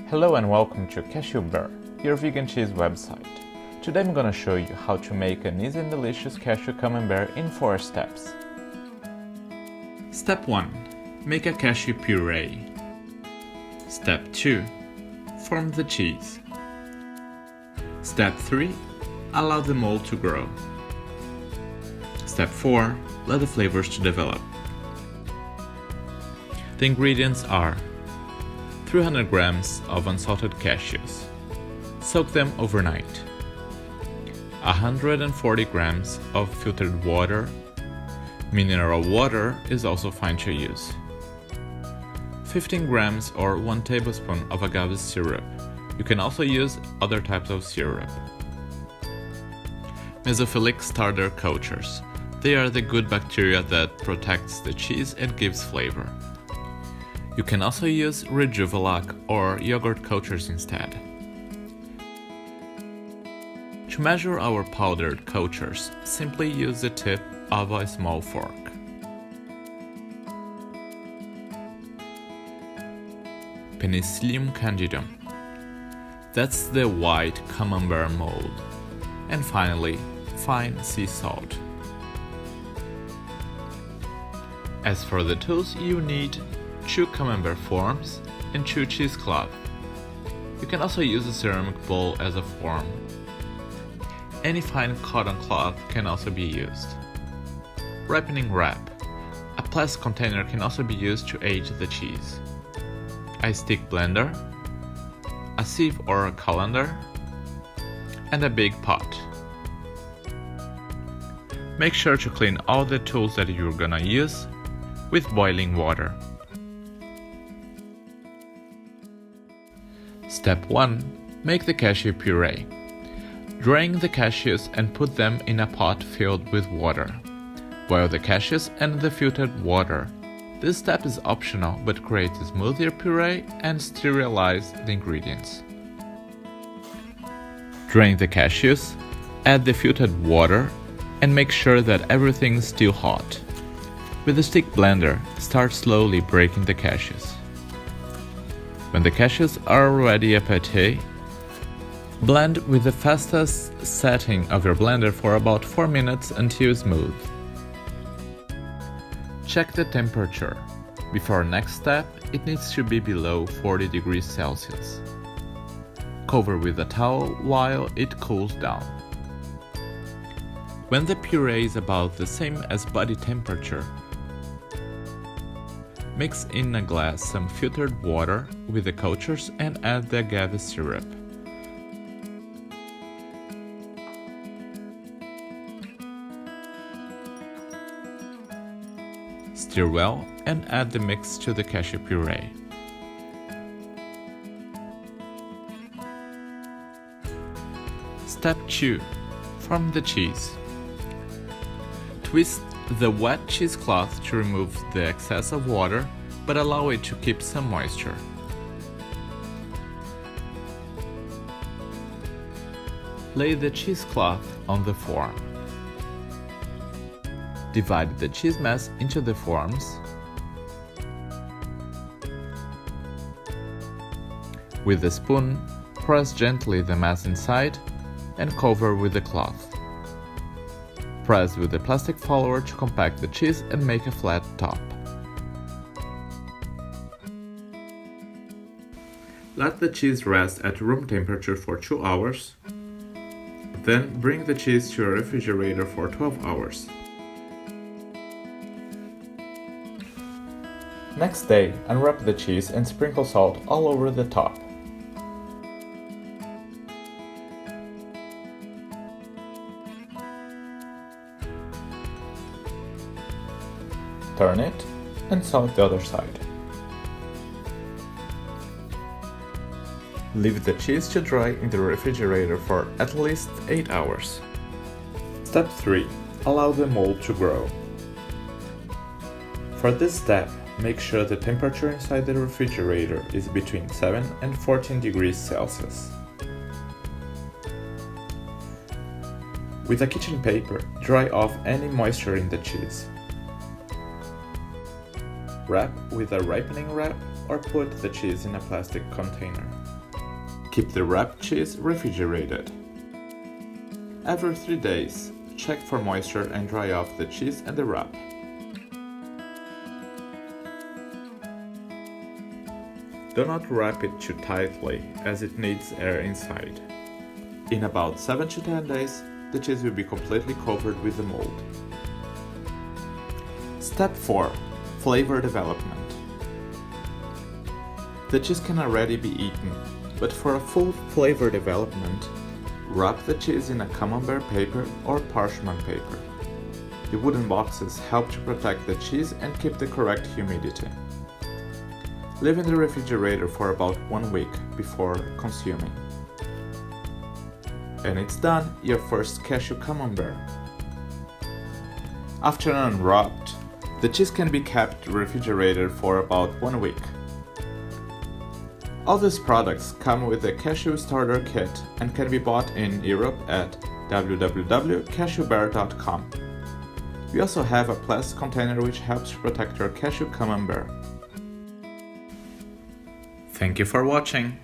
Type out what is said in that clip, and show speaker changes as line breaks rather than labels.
Hello and welcome to Cashew Camembert, your vegan cheese website. Today I'm gonna show you how to make an easy and delicious cashew camembert in 4 steps. Step 1. Make a cashew puree. Step 2. Form the cheese. Step 3. Allow the mold to grow. Step 4. Let the flavors to develop. The ingredients are 300 grams of unsalted cashews. Soak them overnight. 140 grams of filtered water. Mineral water is also fine to use. 15 grams or 1 tablespoon of agave syrup. You can also use other types of syrup. Mesophilic starter cultures. They are the good bacteria that protects the cheese and gives flavor. You can also use Rejuvelac or yogurt cultures instead. To measure our powdered cultures, simply use the tip of a small fork. Penicillium candidum. That's the white camembert mold. And finally, fine sea salt. As for the tools, you need 2 camembert forms and 2 cheesecloths. You can also use a ceramic bowl as a form. Any fine cotton cloth can also be used. Ripening wrap. A plastic container can also be used to age the cheese. A stick blender, a sieve or a colander, and a big pot. Make sure to clean all the tools that you're gonna use with boiling water. Step 1. Make the cashew puree. Drain the cashews and put them in a pot filled with water. Boil the cashews and the filtered water. This step is optional but creates a smoother puree and sterilize the ingredients. Drain the cashews, add the filtered water, and make sure that everything is still hot. With a stick blender, start slowly breaking the cashews. When the cashews are already a pâté, blend with the fastest setting of your blender for about 4 minutes until smooth. Check the temperature. Before next step, it needs to be below 40 degrees Celsius. Cover with a towel while it cools down. When the puree is about the same as body temperature, mix in a glass some filtered water with the cultures and add the agave syrup. Stir well and add the mix to the cashew puree. Step 2. Form the cheese. Twist the wet cheesecloth to remove the excess of water, but allow it to keep some moisture. Lay the cheesecloth on the form. Divide the cheese mass into the forms. With a spoon, press gently the mass inside and cover with the cloth. Press with the plastic follower to compact the cheese and make a flat top. Let the cheese rest at room temperature for 2 hours. Then bring the cheese to a refrigerator for 12 hours. Next day, unwrap the cheese and sprinkle salt all over the top. Turn it and salt the other side. Leave the cheese to dry in the refrigerator for at least 8 hours. Step 3. Allow the mold to grow. For this step, make sure the temperature inside the refrigerator is between 7 and 14 degrees Celsius. With a kitchen paper, dry off any moisture in the cheese. Wrap with a ripening wrap or put the cheese in a plastic container. Keep the wrapped cheese refrigerated. Every 3 days, check for moisture and dry off the cheese and the wrap. Do not wrap it too tightly, as it needs air inside. In about 7 to 10 days, the cheese will be completely covered with the mold. Step 4. Flavor development. The cheese can already be eaten, but for a full flavor development, wrap the cheese in a camembert paper or parchment paper. The wooden boxes help to protect the cheese and keep the correct humidity. Leave in the refrigerator for about 1 week before consuming. And it's done, your first cashew camembert. After unwrapped, the cheese can be kept refrigerated for about 1 week. All these products come with a cashew starter kit and can be bought in Europe at www.cashewbear.com. We also have a plastic container which helps protect your cashew camembert. Thank you for watching!